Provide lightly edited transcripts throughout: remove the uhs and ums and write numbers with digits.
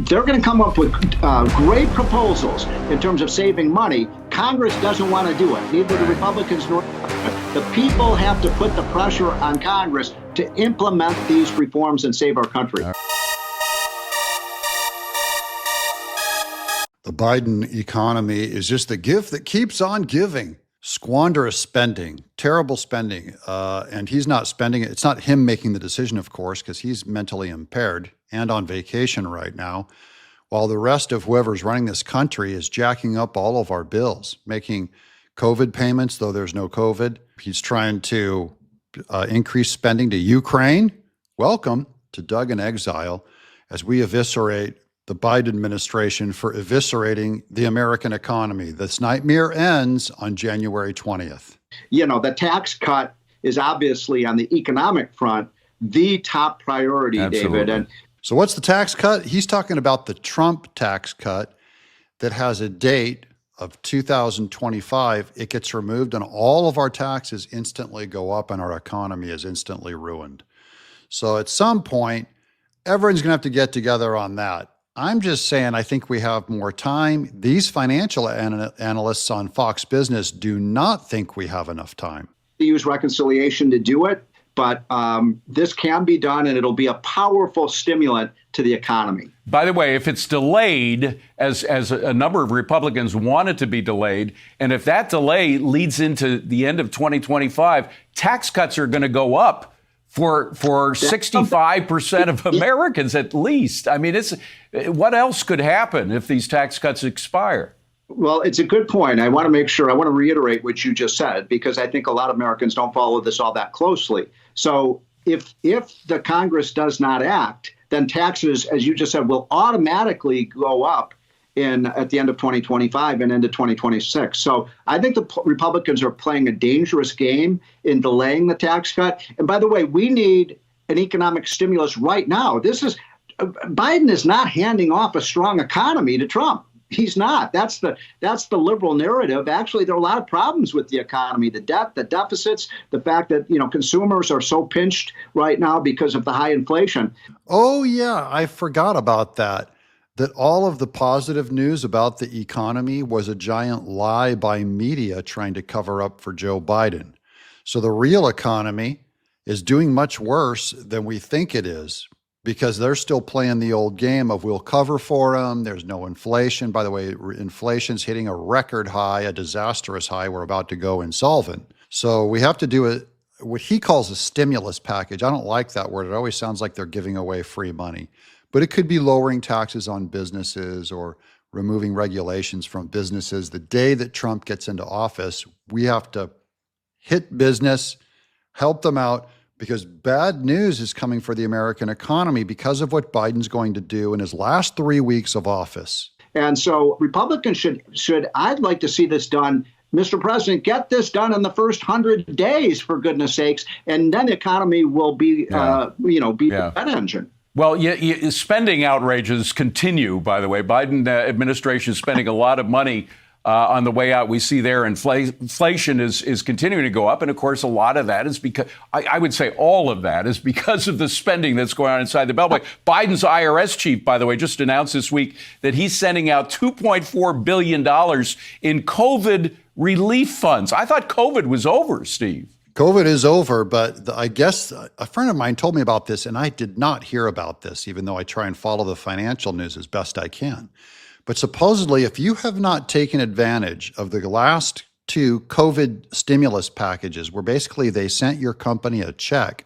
they're going to come up with great proposals in terms of saving money. Congress doesn't want to do it. Neither the Republicans nor the people have to put the pressure on Congress to implement these reforms and save our country. The Biden economy is just the gift that keeps on giving. Squanderous spending, terrible spending, and he's not spending it. It's not him making the decision, of course, because he's mentally impaired and on vacation right now, while the rest of whoever's running this country is jacking up all of our bills, making COVID payments, though there's no COVID. He's trying to increase spending to Ukraine. Welcome to DOGE and Exile as we eviscerate the Biden administration for eviscerating the American economy. This nightmare ends on January 20th. You know, the tax cut is obviously on the economic front the top priority, Absolutely. David. And so what's the tax cut? He's talking about the Trump tax cut that has a date of 2025. It gets removed and all of our taxes instantly go up and our economy is instantly ruined. So at some point, everyone's going to have to get together on that. I'm just saying, I think we have more time. These financial analysts on Fox Business do not think we have enough time. they use reconciliation to do it. But this can be done, and it'll be a powerful stimulant to the economy. By the way, if it's delayed, as a number of Republicans want it to be delayed, and if that delay leads into the end of 2025, tax cuts are going to go up for 65% of Americans at least. I mean, what else could happen if these tax cuts expire? Well, it's a good point. I want to reiterate what you just said, because I think a lot of Americans don't follow this all that closely. So if the Congress does not act, then taxes, as you just said, will automatically go up at the end of 2025 and into 2026. So I think the Republicans are playing a dangerous game in delaying the tax cut. And by the way, we need an economic stimulus right now. Biden is not handing off a strong economy to Trump. He's not. That's the liberal narrative. Actually, there are a lot of problems with the economy, the debt, the deficits, the fact that, consumers are so pinched right now because of the high inflation. Oh, yeah. I forgot about that all of the positive news about the economy was a giant lie by media trying to cover up for Joe Biden. So the real economy is doing much worse than we think it is, because they're still playing the old game of we'll cover for them. There's no inflation. By the way, inflation's hitting a record high, a disastrous high. We're about to go insolvent. So we have to do what he calls a stimulus package. I don't like that word. It always sounds like they're giving away free money. But it could be lowering taxes on businesses or removing regulations from businesses. The day that Trump gets into office, we have to hit business, help them out, because bad news is coming for the American economy because of what Biden's going to do in his last 3 weeks of office. And so Republicans should I'd like to see this done. Mr. President, get this done in the first 100 days, for goodness sakes, and then the economy will be, the jet engine. Well, spending outrages continue, by the way. Biden administration is spending a lot of money on the way out. We see there inflation is continuing to go up. And of course, a lot of that is because, I would say all of that is because of the spending that's going on inside the Beltway. Biden's IRS chief, by the way, just announced this week that he's sending out $2.4 billion in COVID relief funds. I thought COVID was over, Steve. COVID is over, but I guess a friend of mine told me about this, and I did not hear about this, even though I try and follow the financial news as best I can. But supposedly, if you have not taken advantage of the last two COVID stimulus packages, where basically they sent your company a check,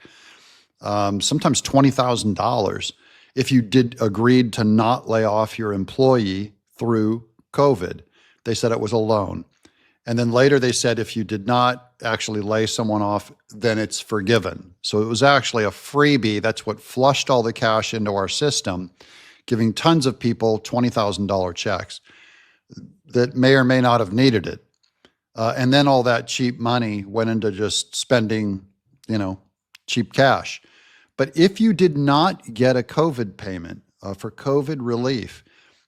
sometimes $20,000, if you agreed to not lay off your employee through COVID, they said it was a loan. And then later they said if you did not actually lay someone off, then it's forgiven. So it was actually a freebie. That's what flushed all the cash into our system, giving tons of people $20,000 checks that may or may not have needed it. And then all that cheap money went into just spending, cheap cash. But if you did not get a COVID payment for COVID relief,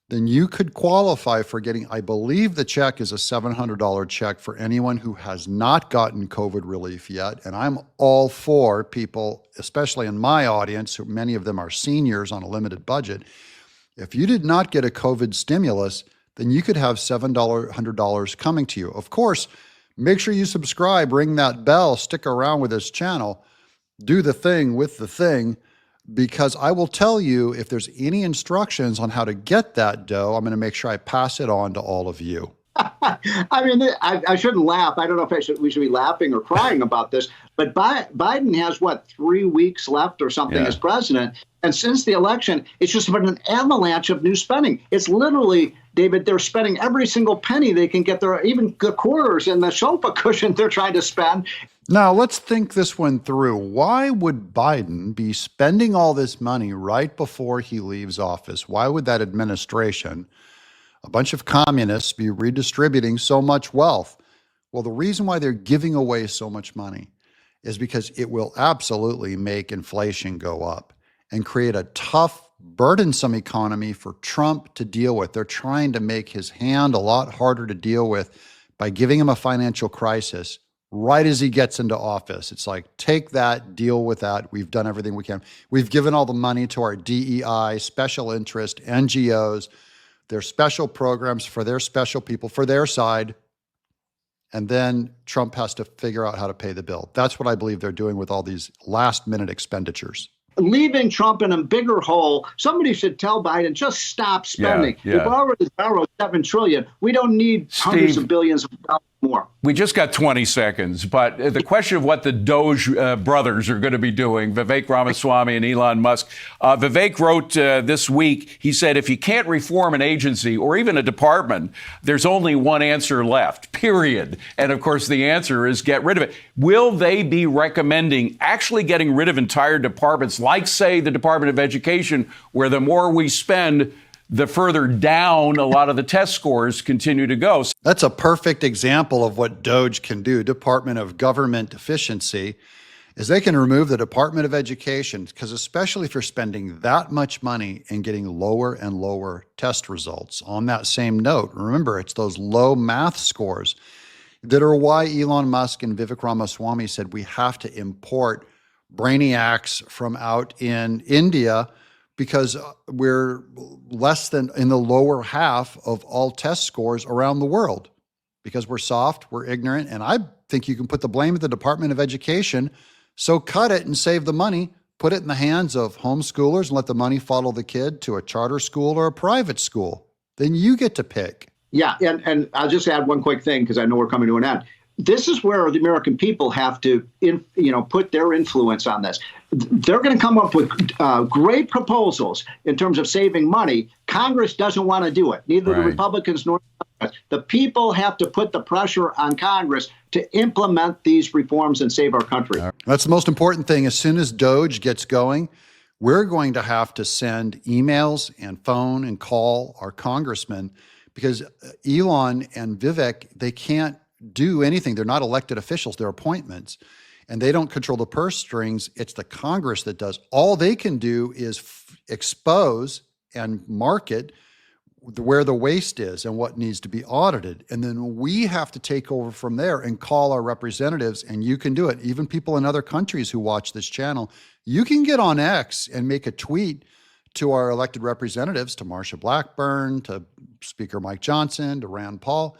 then you could qualify for getting, I believe the check is a $700 check for anyone who has not gotten COVID relief yet. And I'm all for people, especially in my audience, many of them are seniors on a limited budget. If you did not get a COVID stimulus, then you could have $700 coming to you. Of course, make sure you subscribe, ring that bell, stick around with this channel, do the thing with the thing, because I will tell you if there's any instructions on how to get that dough, I'm going to make sure I pass it on to all of you. I mean, I shouldn't laugh. I don't know if we should be laughing or crying about this, but Biden has, 3 weeks left or something as president. And since the election, it's just been an avalanche of new spending. It's literally, David, they're spending every single penny they can get, even the quarters and the sofa cushion they're trying to spend. Now, let's think this one through. Why would Biden be spending all this money right before he leaves office? Why would that administration, a bunch of communists, be redistributing so much wealth? Well, the reason why they're giving away so much money is because it will absolutely make inflation go up and create a tough, burdensome economy for Trump to deal with. They're trying to make his hand a lot harder to deal with by giving him a financial crisis right as he gets into office. It's like, take that, deal with that. We've done everything we can. We've given all the money to our DEI, special interest, NGOs, their special programs for their special people, for their side. And then Trump has to figure out how to pay the bill. That's what I believe they're doing with all these last-minute expenditures. Leaving Trump in a bigger hole. Somebody should tell Biden, just stop spending. Yeah. We've already borrowed $7 trillion. We don't need hundreds of billions of dollars more. We just got 20 seconds, but the question of what the DOGE brothers are going to be doing, Vivek Ramaswamy and Elon Musk. Vivek wrote this week, he said, if you can't reform an agency or even a department, there's only one answer left, period. And of course, the answer is get rid of it. Will they be recommending actually getting rid of entire departments, like, say, the Department of Education, where the more we spend, the further down a lot of the test scores continue to go? That's a perfect example of what DOGE can do, Department of Government Efficiency, is they can remove the Department of Education, because especially if you're spending that much money and getting lower and lower test results. On that same note, remember, it's those low math scores that are why Elon Musk and Vivek Ramaswamy said we have to import brainiacs from out in India, because we're less than in the lower half of all test scores around the world, because we're soft, we're ignorant. And I think you can put the blame at the Department of Education. So cut it and save the money, put it in the hands of homeschoolers and let the money follow the kid to a charter school or a private school. Then you get to pick. Yeah. And I'll just add one quick thing, because I know we're coming to an end. This is where the American people have to, put their influence on this. They're going to come up with great proposals in terms of saving money. Congress doesn't want to do it. Neither the Republicans nor the Democrats. The people have to put the pressure on Congress to implement these reforms and save our country. That's the most important thing. As soon as DOGE gets going, we're going to have to send emails and phone and call our congressmen, because Elon and Vivek, they can't do anything. They're not elected officials, they're appointments, and they don't control the purse strings. It's the Congress that does. All they can do is expose and market where the waste is and what needs to be audited. And then we have to take over from there and call our representatives, and you can do it. Even people in other countries who watch this channel, you can get on X and make a tweet to our elected representatives, to Marsha Blackburn, to Speaker Mike Johnson, to Rand Paul.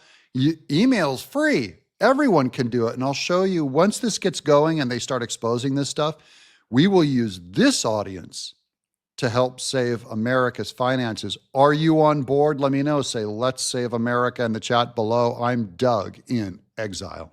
Email's free. Everyone can do it. And I'll show you, once this gets going and they start exposing this stuff, we will use this audience to help save America's finances. Are you on board? Let me know. Say, let's save America in the chat below. I'm Doug in Exile.